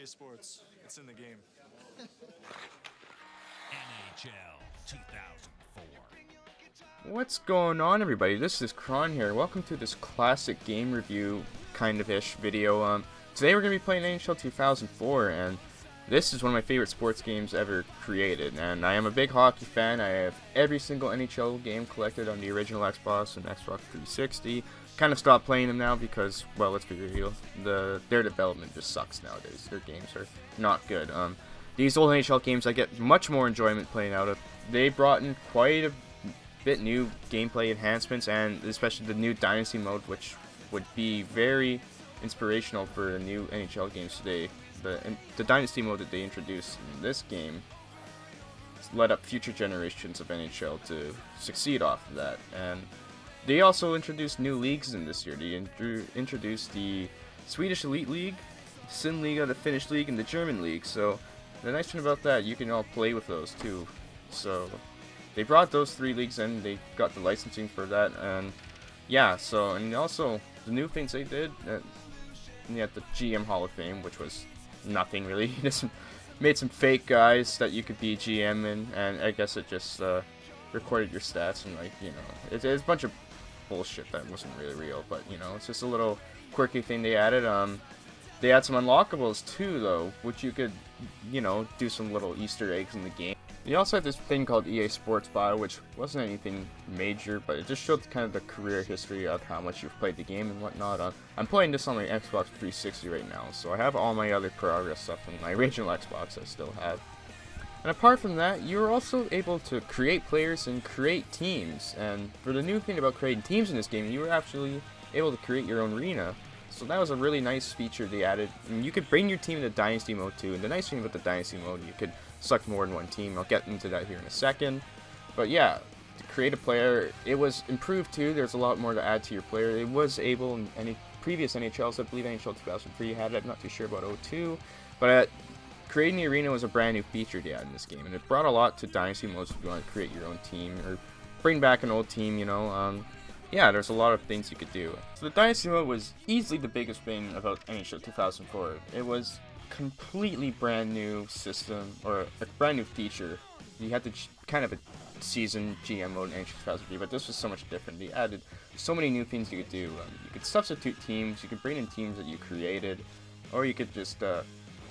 EA Sports. It's in the game. NHL 2004. What's going on, everybody? This is Kron here. Welcome to this classic game review kind of ish video. Today we're going to be playing NHL 2004, and this is one of my favorite sports games ever created. And I am a big hockey fan. I have every single NHL game collected on the original Xbox and Xbox 360. Kind of stopped playing them now because, well, let's be real, their development just sucks nowadays. Their games are not good. These old NHL games I get much more enjoyment playing out of. They brought in quite a bit new gameplay enhancements, and especially the new Dynasty mode, which would be very inspirational for new NHL games today. The Dynasty mode that they introduced in this game led up future generations of NHL to succeed off of that. And they also introduced new leagues in this year. They introduced the Swedish Elite League, Sin Liga, the Finnish League, and the German League. So the nice thing about that, you can all play with those too. So they brought those three leagues in. They got the licensing for that, and yeah. So, and also the new things they did. You had the GM Hall of Fame, which was nothing really. He just made some fake guys that you could be GM in, and I guess it just recorded your stats, and, like, you know, it's a bunch of bullshit that wasn't really real, but, you know, it's just a little quirky thing they added. They had some unlockables too, though, which you could, you know, do some little Easter eggs in the game. You also had this thing called EA Sports Bio, which wasn't anything major, but it just showed kind of the career history of how much you've played the game and whatnot. I'm playing this on my Xbox 360 right now, so I have all my other progress stuff from my original Xbox I still have. And apart from that, you're also able to create players and create teams. And for the new thing about creating teams in this game, you were actually able to create your own arena. So that was a really nice feature they added. And you could bring your team into Dynasty mode too. And the nice thing about the Dynasty mode, you could select more than one team. I'll get into that here in a second. But yeah, to create a player, it was improved too. There's a lot more to add to your player. It was able in any previous NHLs. I believe NHL 2003 had it. I'm not too sure about 02. But creating the arena was a brand new feature they had in this game. And it brought a lot to Dynasty modes if you want to create your own team or bring back an old team, you know. Yeah, there's a lot of things you could do. So the Dynasty mode was easily the biggest thing about NHL 2004. It was completely brand new system, or a brand new feature. You had the kind of a season GM mode in NHL 2003, but this was so much different. They added so many new things you could do. You could substitute teams, you could bring in teams that you created, or you could just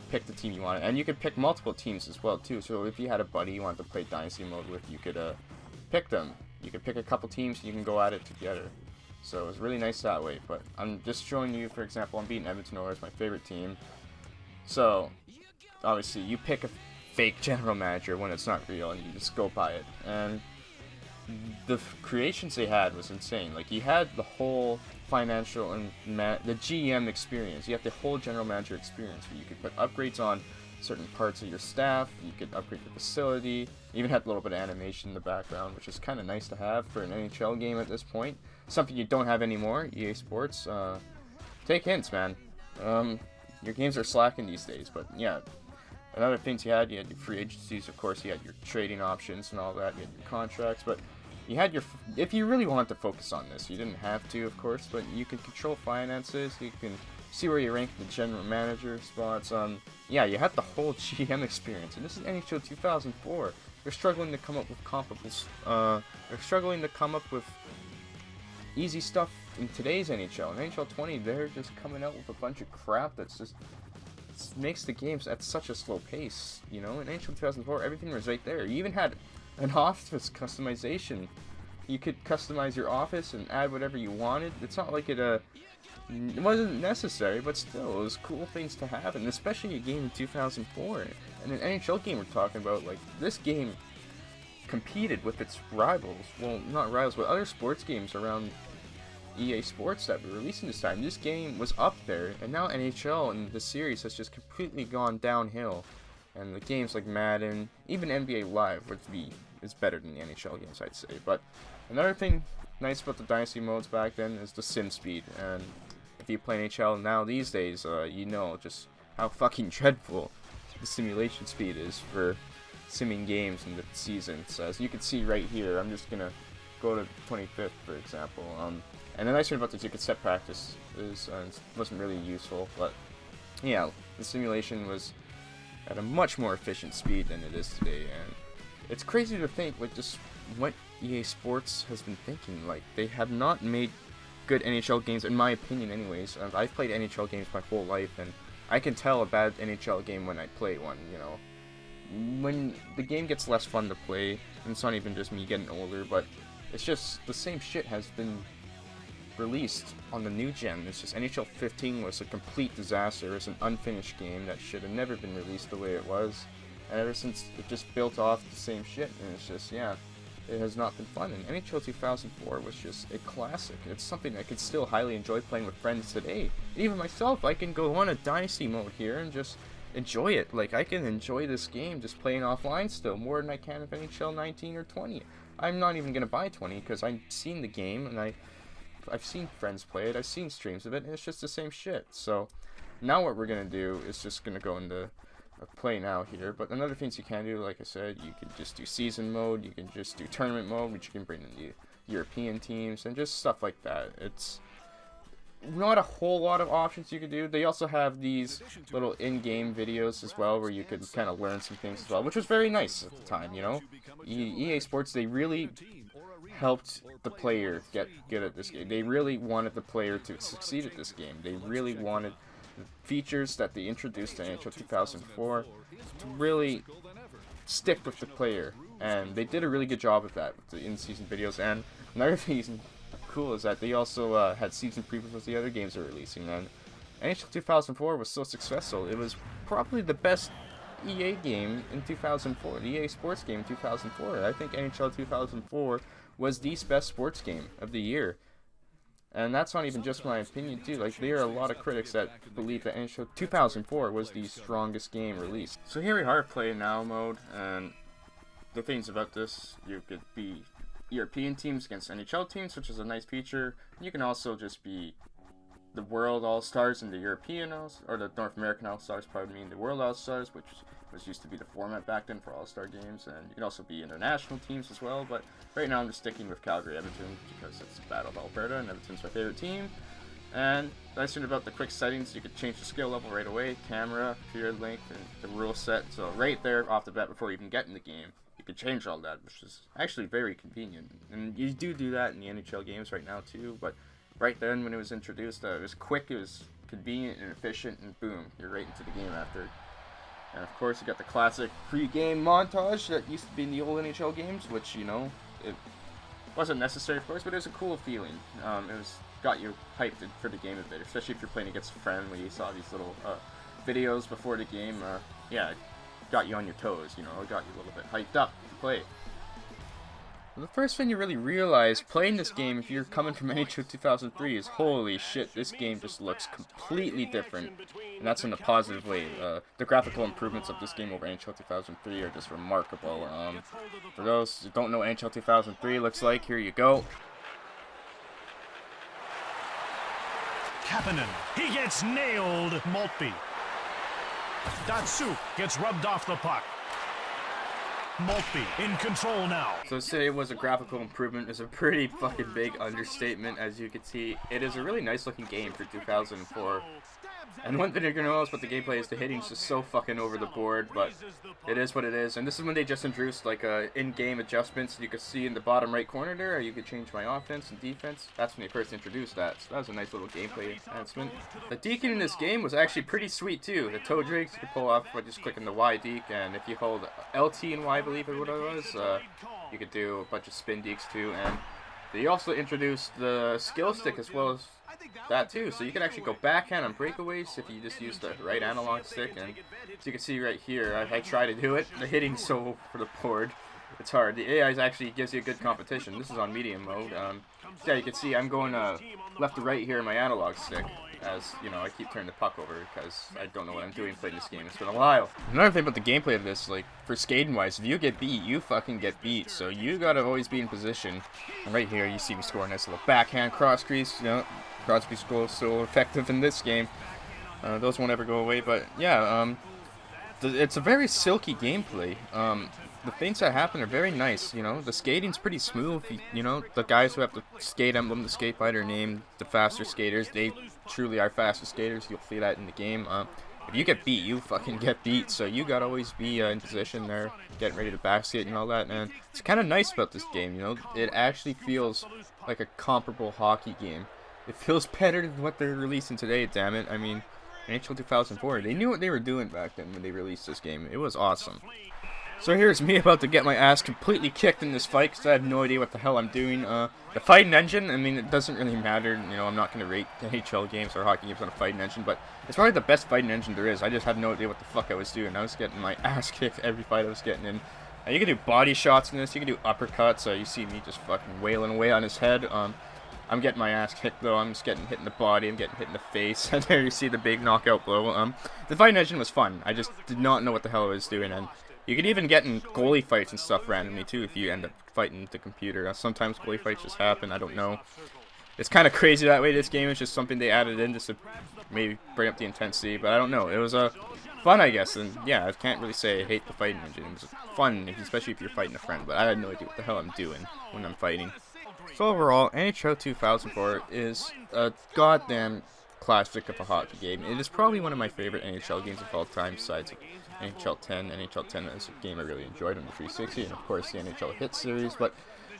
pick the team you wanted. And you could pick multiple teams as well too. So if you had a buddy you wanted to play Dynasty mode with, you could pick them. You could pick a couple teams and you can go at it together. So it was really nice that way. But I'm just showing you, for example, I'm beating Edmonton Oilers, my favorite team. So obviously you pick a fake general manager when it's not real and you just go by it. And the creations they had was insane. Like, you had the whole financial and the GM experience. You have the whole general manager experience where you could put upgrades on certain parts of your staff, you could upgrade the facility, you even had a little bit of animation in the background, which is kind of nice to have for an NHL game at this point. Something you don't have anymore, EA Sports. Take hints, man. Your games are slacking these days, but yeah. Another things you had your free agencies, of course, you had your trading options and all that, you had your contracts, but you had your, if you really wanted to focus on this, you didn't have to, of course, but you can control finances, you can see where you rank the general manager spots. Yeah, you had the whole GM experience, and this is NHL 2004. They're struggling to come up with comparables. They're struggling to come up with easy stuff in today's NHL. In NHL 20, they're just coming out with a bunch of crap that's just makes the games at such a slow pace. You know, in NHL 2004, everything was right there. You even had an office customization. You could customize your office and add whatever you wanted. It's not like it wasn't necessary, but still, it was cool things to have, and especially a game in 2004. And an NHL game we're talking about, like, this game competed with its rivals. Well, not rivals, but other sports games around EA Sports that were releasing this time. This game was up there, and now NHL and the series has just completely gone downhill. And the games like Madden, even NBA Live, is better than the NHL games, I'd say. But another thing nice about the Dynasty modes back then is the sim speed. And if you play NHL now these days, you know just how fucking dreadful the simulation speed is for simming games in the season. So as you can see right here, I'm just gonna go to 25th, for example. And the nice thing about this, you could set practice. It wasn't really useful, but yeah, the simulation was at a much more efficient speed than it is today, and it's crazy to think like just what EA Sports has been thinking. Like, they have not made good NHL games, in my opinion anyways. I've played NHL games my whole life, and I can tell a bad NHL game when I play one, you know. When the game gets less fun to play, and it's not even just me getting older, but it's just the same shit has been released on the new gen. It's just NHL 15 was a complete disaster. It's an unfinished game that should have never been released the way it was. And ever since, it just built off the same shit, and it's just, yeah, it has not been fun. And NHL 2004 was just a classic. It's something I could still highly enjoy playing with friends today. And even myself, I can go on a Dynasty mode here and just enjoy it. Like, I can enjoy this game just playing offline still more than I can of NHL 19 or 20. I'm not even going to buy 20 because I've seen the game, and I've seen friends play it, I've seen streams of it, and it's just the same shit. So now what we're going to do is just going to go into play now here. But another things you can do, like I said, you can just do season mode, you can just do tournament mode, which you can bring in the European teams, and just stuff like that. It's not a whole lot of options you can do. They also have these little in-game videos as well, where you could kind of learn some things as well, which was very nice at the time, you know. EA Sports, they really helped the player get good at this game. They really wanted the player to succeed at this game. They really wanted the features that they introduced in NHL 2004 to really stick with the player, and they did a really good job of that with the in-season videos. And another thing cool is that they also had season previews with the other games they're releasing, and NHL 2004 was so successful. It was probably the best EA game in 2004, the EA Sports game in 2004. I think NHL 2004 was the best sports game of the year. And that's not even just my opinion too. Like, there are a lot of critics that believe that NHL 2004 was the strongest game released. So here we are, play now mode, and the things about this, you could be European teams against NHL teams, which is a nice feature. You can also just be the World All-Stars and the European or the North American All-Stars, pardon me, the World All-Stars, which was used to be the format back then for All-Star games, and you can also be international teams as well. But right now I'm just sticking with Calgary Edmonton because it's Battle of Alberta and Edmonton's my favorite team. And the nice thing about the quick settings, you can change the skill level right away, camera, period length, and the rule set. So right there off the bat before you even get in the game, you can change all that, which is actually very convenient. And you do that in the NHL games right now too, but right then when it was introduced, it was quick, it was convenient and efficient, and boom, you're right into the game after. And of course, you got the classic pre-game montage that used to be in the old NHL games, which, you know, it wasn't necessary, of course, but it was a cool feeling. It got you hyped for the game a bit, especially if you're playing against a friend, where you saw these little videos before the game. Yeah, it got you on your toes, you know, it got you a little bit hyped up to play. The first thing you really realize playing this game, if you're coming from NHL 2003, is holy shit, this game just looks completely different, and that's in a positive way. The graphical improvements of this game over NHL 2003 are just remarkable. For those who don't know what NHL 2003 looks like, here you go. Kapanen, he gets nailed. Maltby. Datsuk gets rubbed off the puck. Maltby in control now. So to say it was a graphical improvement is a pretty fucking big understatement. As you can see, it is a really nice looking game for 2004. And one thing you're gonna notice about the gameplay is the hitting's just so fucking over the board, but it is what it is. And this is when they just introduced like in-game adjustments. You can see in the bottom right corner there, you could change my offense and defense. That's when they first introduced that. So that was a nice little gameplay enhancement. The deking in this game was actually pretty sweet too. The toe drakes you could pull off by just clicking the Y deke, and if you hold LT and Y, I believe it what it was, you could do a bunch of spin dekes too. And they also introduced the skill stick as well as that too, so you can actually go backhand on breakaways if you just use the right analog stick. And as you can see right here, I try to do it. The hitting's so for the board, it's hard. The AI actually gives you a good competition. This is on medium mode. Yeah, you can see I'm going left to right here in my analog stick, as you know, I keep turning the puck over because I don't know what I'm doing playing this game. It's been a while. Another thing about the gameplay of this, like for skating wise, if you get beat, you fucking get beat. So you gotta always be in position. And right here, you see me score a nice little backhand cross crease. You know, Crosby's goal is so effective in this game. Those won't ever go away. But yeah, it's a very silky gameplay. The things that happen are very nice, you know. The skating's pretty smooth, you know. The guys who have the skate emblem, the skate by their name, the faster skaters, they truly are faster skaters. You'll see that in the game. if you get beat, you fucking get beat. So you gotta always be in position there, getting ready to basket and all that. And it's kind of nice about this game, you know. It actually feels like a comparable hockey game. It feels better than what they're releasing today. Damn it! I mean, NHL 2004. They knew what they were doing back then when they released this game. It was awesome. So here's me about to get my ass completely kicked in this fight because I have no idea what the hell I'm doing. The fighting engine, I mean, it doesn't really matter. You know, I'm not going to rate NHL games or hockey games on a fighting engine, but it's probably the best fighting engine there is. I just have no idea what the fuck I was doing. I was getting my ass kicked every fight I was getting in. You can do body shots in this. You can do uppercuts. You see me just fucking wailing away on his head. I'm getting my ass kicked though. I'm just getting hit in the body. I'm getting hit in the face. And there you see the big knockout blow. The fighting engine was fun. I just did not know what the hell I was doing. And you could even get in goalie fights and stuff randomly too if you end up fighting the computer. Sometimes goalie fights just happen. I don't know. It's kind of crazy that way. This game is just something they added in just to maybe bring up the intensity. But I don't know. It was fun, I guess. And yeah, I can't really say I hate the fighting engine. It was fun, especially if you're fighting a friend. But I had no idea what the hell I'm doing when I'm fighting. So overall, NHL 2004 is a goddamn classic of a hockey game. It is probably one of my favorite NHL games of all time, besides NHL 10. NHL 10 is a game I really enjoyed on the 360, and of course the NHL Hit series. But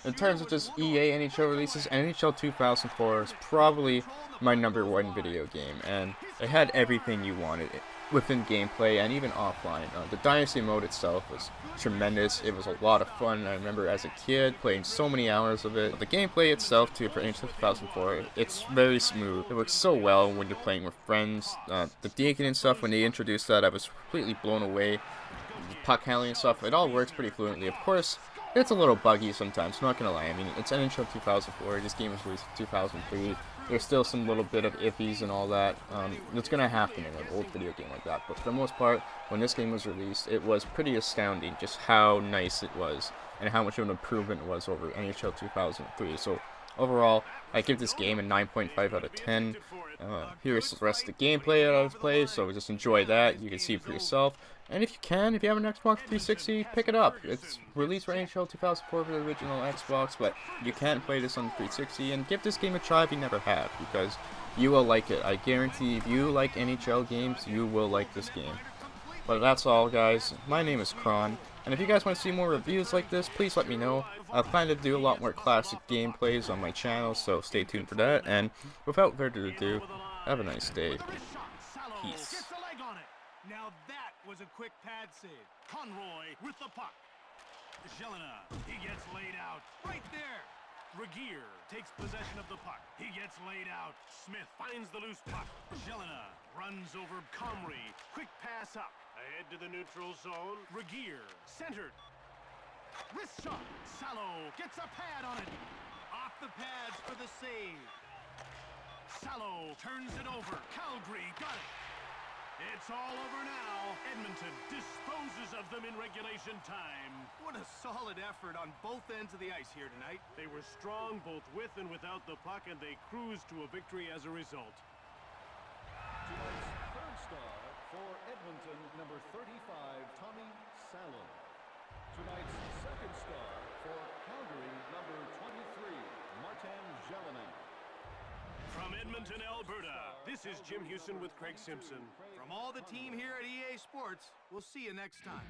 in terms of just EA NHL releases, NHL 2004 is probably my #1 video game, and it had everything you wanted within gameplay and even offline. The Dynasty mode itself was tremendous. It was a lot of fun. I remember as a kid playing so many hours of it. The gameplay itself too for NHL 2004, it's very smooth. It works so well when you're playing with friends. The Deacon and stuff, when they introduced that, I was completely blown away. The puck handling and stuff, it all works pretty fluently. Of course, it's a little buggy sometimes, I'm not gonna lie. I mean, it's NHL 2004, this game was released in 2003. There's still some little bit of iffies and all that. It's gonna happen in an old video game like that, but for the most part, when this game was released, it was pretty astounding just how nice it was and how much of an improvement it was over NHL 2003. So overall, I give this game a 9.5 out of 10. Here's the rest of the gameplay that I've played, so just enjoy that. You can see it for yourself. And if you have an Xbox 360, pick it up. It's released for NHL 2004 for the original Xbox, but you can't play this on 360. And give this game a try if you never have, because you will like it. I guarantee if you like NHL games, you will like this game. But that's all, guys. My name is Kron, and if you guys want to see more reviews like this, please let me know. I plan to do a lot more classic gameplays on my channel, so stay tuned for that. And without further ado, have a nice day. Peace. Now that was a quick pad save. Conroy with the puck. Jelena, he gets laid out right there. Regier takes possession of the puck. He gets laid out. Smith finds the loose puck. Jelena runs over Comrie. Quick pass up. Ahead to the neutral zone. Regier centered. Wrist shot. Salo gets a pad on it. Off the pads for the save. Salo turns it over. Calgary got it. It's all over now. Edmonton disposes of them in regulation time. What a solid effort on both ends of the ice here tonight. They were strong both with and without the puck, and they cruised to a victory as a result. Tonight's third star for Edmonton, number 35, Tommy Salo. Tonight's second star for Calgary, number 23, Martin Jelena. From Edmonton, Alberta, this is Jim Houston with Craig Simpson. From all the team here at EA Sports, we'll see you next time.